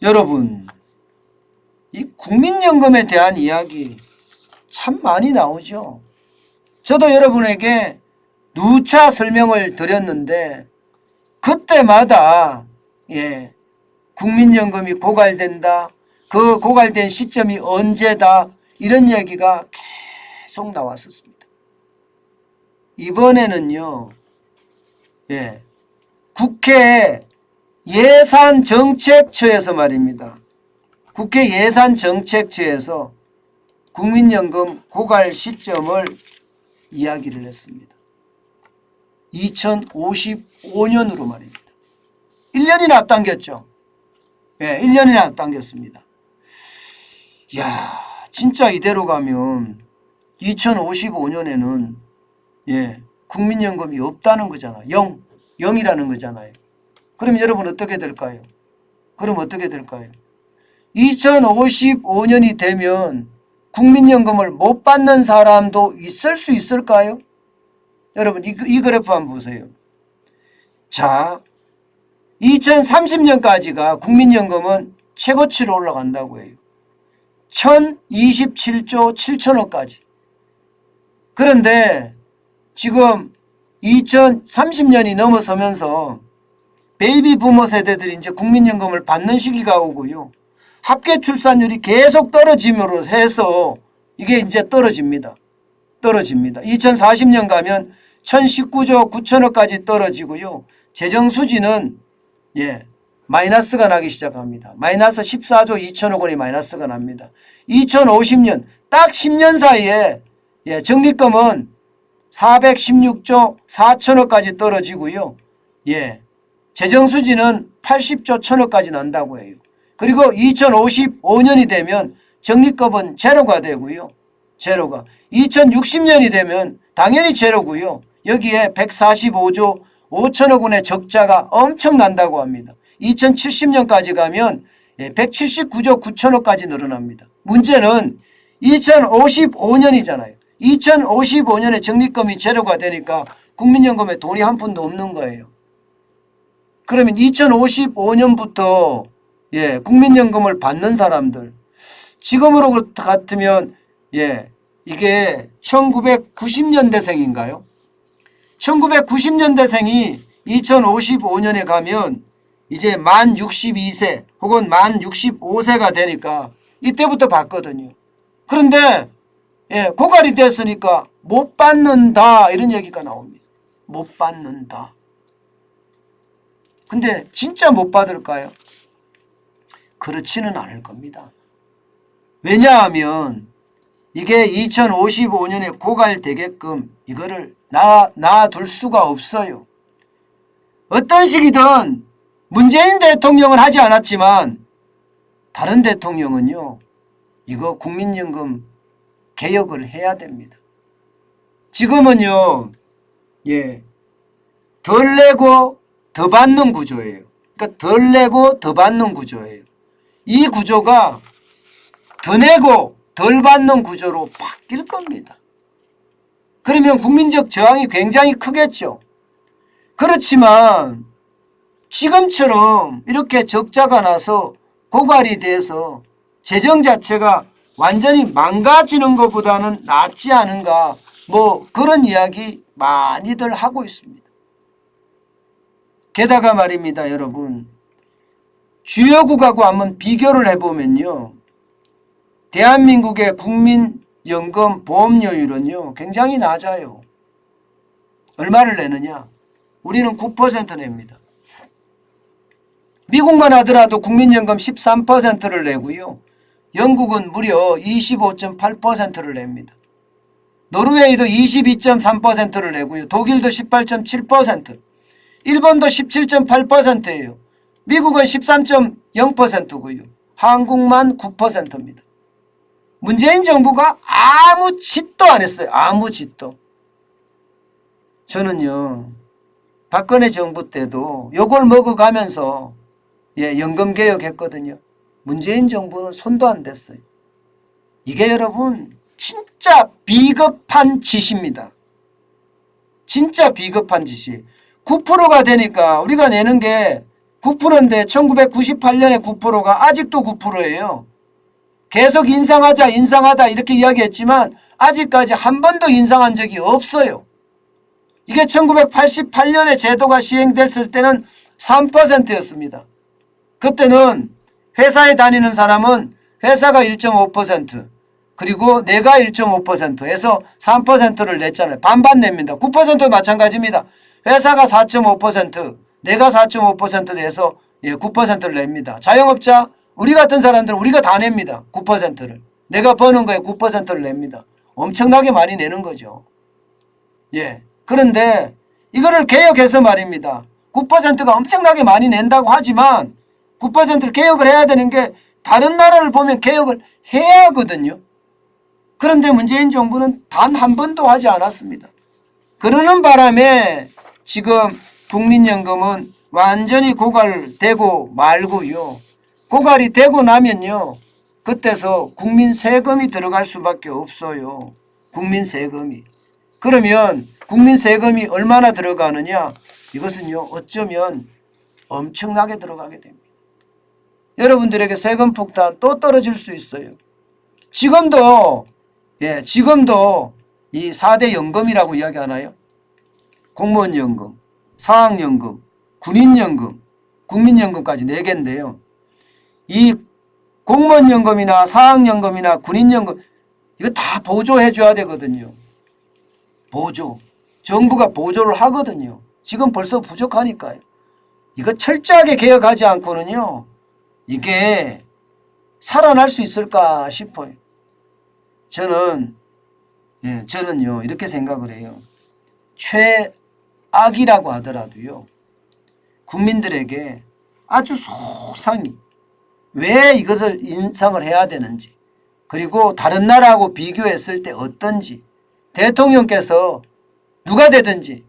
여러분, 이 국민연금에 대한 이야기 참 많이 나오죠. 저도 여러분에게 누차 설명을 드렸는데 그때마다 국민연금이 고갈된다. 그 고갈된 시점이 언제다. 이런 얘기가 계속 나왔었습니다. 이번에는요. 국회 예산정책처에서 말입니다. 국회 예산정책처에서 국민연금 고갈 시점을 이야기를 했습니다. 2055년으로 말입니다. 1년이나 앞당겼죠. 1년이나 앞당겼습니다. 이야, 진짜 이대로 가면 2055년에는 국민연금이 없다는 거잖아요. 0이라는 거잖아요. 그럼 여러분 어떻게 될까요? 2055년이 되면 국민연금을 못 받는 사람도 있을 수 있을까요? 여러분 이 그래프 한번 보세요. 자, 2030년까지가 국민연금은 최고치로 올라간다고 해요. 1027조 7천억까지. 그런데 지금 2030년이 넘어서면서 베이비 부모 세대들이 이제 국민연금을 받는 시기가 오고요. 합계 출산율이 계속 떨어짐으로 해서 이게 이제 떨어집니다. 2040년 가면 1019조 9천억까지 떨어지고요. 재정 수지는 마이너스가 나기 시작합니다. 마이너스 14조 2천억 원이 마이너스가 납니다. 2050년 딱 10년 사이에 적립금은 416조 4천억까지 떨어지고요. 재정 수지는 80조 1천억까지 난다고 해요. 그리고 2055년이 되면 적립금은 제로가 되고요. 2060년이 되면 당연히 제로고요. 여기에 145조 5천억 원의 적자가 엄청 난다고 합니다. 2070년까지 가면 179조 9천억까지 늘어납니다. 문제는 2055년이잖아요. 2055년에 적립금이 제로가 되니까 국민연금에 돈이 한 푼도 없는 거예요. 그러면 2055년부터 국민연금을 받는 사람들, 지금으로 같으면 이게 1990년대생인가요? 1990년대생이 2055년에 가면 이제 만 62세 혹은 만 65세가 되니까 이때부터 받거든요. 그런데 고갈이 됐으니까 못 받는다 이런 얘기가 나옵니다. 못 받는다. 근데 진짜 못 받을까요? 그렇지는 않을 겁니다. 왜냐하면 이게 2055년에 고갈되게끔 이거를 놔둘 수가 없어요. 어떤 식이든 문재인 대통령은 하지 않았지만 다른 대통령은요. 이거 국민연금 개혁을 해야 됩니다. 지금은요. 덜 내고 더 받는 구조예요. 그러니까 덜 내고 더 받는 구조예요. 이 구조가 더 내고 덜 받는 구조로 바뀔 겁니다. 그러면 국민적 저항이 굉장히 크겠죠. 그렇지만 지금처럼 이렇게 적자가 나서 고갈이 돼서 재정 자체가 완전히 망가지는 것보다는 낫지 않은가 뭐 그런 이야기 많이들 하고 있습니다. 게다가 말입니다. 여러분 주요국하고 한번 비교를 해보면요. 대한민국의 국민연금 보험료율은요. 굉장히 낮아요. 얼마를 내느냐. 우리는 9% 냅니다. 미국만 하더라도 국민연금 13%를 내고요. 영국은 무려 25.8%를 냅니다. 노르웨이도 22.3%를 내고요. 독일도 18.7%, 일본도 17.8%예요. 미국은 13.0%고요. 한국만 9%입니다. 문재인 정부가 아무 짓도 안 했어요. 아무 짓도. 저는요. 박근혜 정부 때도 요걸 먹어가면서 연금개혁했거든요. 문재인 정부는 손도 안 댔어요. 이게 여러분 진짜 비겁한 짓입니다. 진짜 비겁한 짓이 9%가 되니까 우리가 내는 게 9%인데 1998년에 9%가 아직도 9%예요. 계속 인상하다 이렇게 이야기했지만 아직까지 한 번도 인상한 적이 없어요. 이게 1988년에 제도가 시행됐을 때는 3%였습니다. 그때는 회사에 다니는 사람은 회사가 1.5% 그리고 내가 1.5% 해서 3%를 냈잖아요. 반반 냅니다. 9%도 마찬가지입니다. 회사가 4.5% 내가 4.5% 내서 9%를 냅니다. 자영업자 우리 같은 사람들은 우리가 다 냅니다. 9%를. 내가 버는 거에 9%를 냅니다. 엄청나게 많이 내는 거죠. 예. 그런데 이거를 개혁해서 말입니다. 9%가 엄청나게 많이 낸다고 하지만 9%를 개혁을 해야 되는 게 다른 나라를 보면 개혁을 해야 하거든요. 그런데 문재인 정부는 단 한 번도 하지 않았습니다. 그러는 바람에 지금 국민연금은 완전히 고갈되고 말고요. 고갈이 되고 나면요. 그때서 국민 세금이 들어갈 수밖에 없어요. 국민 세금이. 그러면 국민 세금이 얼마나 들어가느냐? 이것은요. 어쩌면 엄청나게 들어가게 됩니다. 여러분들에게 세금 폭탄 또 떨어질 수 있어요. 지금도 이 4대 연금이라고 이야기하나요? 공무원연금, 사학연금, 군인연금, 국민연금까지 4개인데요. 이 공무원연금이나 사학연금이나 군인연금 이거 다 보조해 줘야 되거든요. 보조. 정부가 보조를 하거든요. 지금 벌써 부족하니까요. 이거 철저하게 개혁하지 않고는요. 이게 살아날 수 있을까 싶어요. 저는요 이렇게 생각을 해요. 최악이라고 하더라도요. 국민들에게 아주 소상히 왜 이것을 인상을 해야 되는지 그리고 다른 나라하고 비교했을 때 어떤지 대통령께서 누가 되든지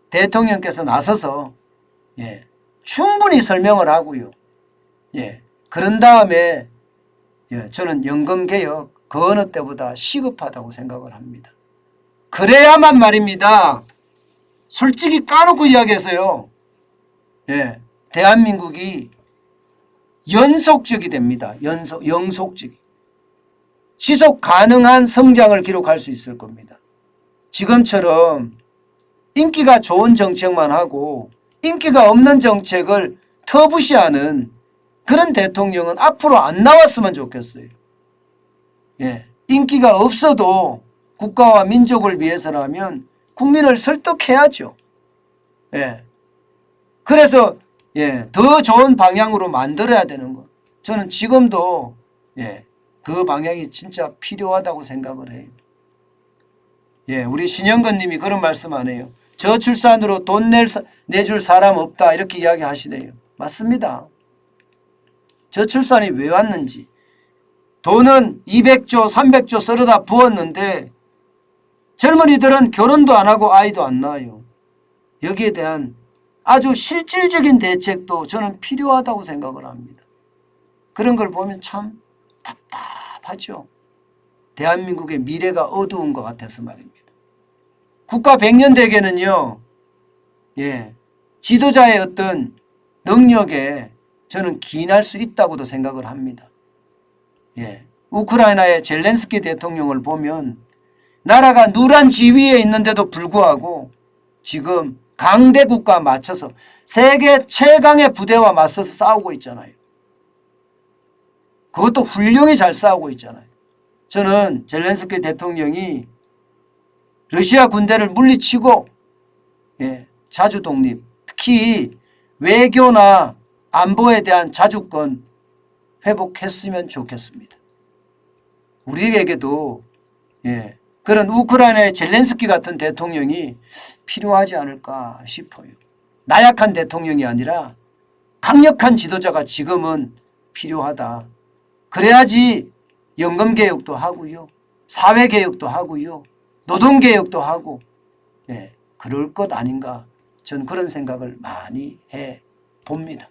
대통령께서 나서서 충분히 설명을 하고요. 그런 다음에 저는 연금개혁 그 어느 때보다 시급하다고 생각을 합니다. 그래야만 말입니다. 솔직히 까놓고 이야기해서요. 대한민국이 연속적이 됩니다. 영속적이. 지속 가능한 성장을 기록할 수 있을 겁니다. 지금처럼 인기가 좋은 정책만 하고 인기가 없는 정책을 터부시하는 그런 대통령은 앞으로 안 나왔으면 좋겠어요. 인기가 없어도 국가와 민족을 위해서라면 국민을 설득해야죠. 그래서 더 좋은 방향으로 만들어야 되는 것. 저는 지금도 그 방향이 진짜 필요하다고 생각을 해요. 우리 신영건 님이 그런 말씀 안 해요. 저출산으로 돈 내줄 사람 없다 이렇게 이야기하시네요. 맞습니다. 저출산이 왜 왔는지 돈은 200조 300조 썰어다 부었는데 젊은이들은 결혼도 안 하고 아이도 안 낳아요. 여기에 대한 아주 실질적인 대책도 저는 필요하다고 생각을 합니다. 그런 걸 보면 참 답답하죠. 대한민국의 미래가 어두운 것 같아서 말입니다. 국가 100년 대계는요. 지도자의 어떤 능력에 저는 기인할 수 있다고도 생각을 합니다. 우크라이나의 젤렌스키 대통령을 보면 나라가 누란 지위에 있는데도 불구하고 지금 강대국과 맞춰서 세계 최강의 부대와 맞서서 싸우고 있잖아요. 그것도 훌륭히 잘 싸우고 있잖아요. 저는 젤렌스키 대통령이 러시아 군대를 물리치고 자주 독립, 특히 외교나 안보에 대한 자주권 회복했으면 좋겠습니다. 우리에게도 그런 우크라이나의 젤렌스키 같은 대통령이 필요하지 않을까 싶어요. 나약한 대통령이 아니라 강력한 지도자가 지금은 필요하다. 그래야지 연금개혁도 하고요. 사회개혁도 하고요. 노동개혁도 하고 그럴 것 아닌가 저는 그런 생각을 많이 해봅니다.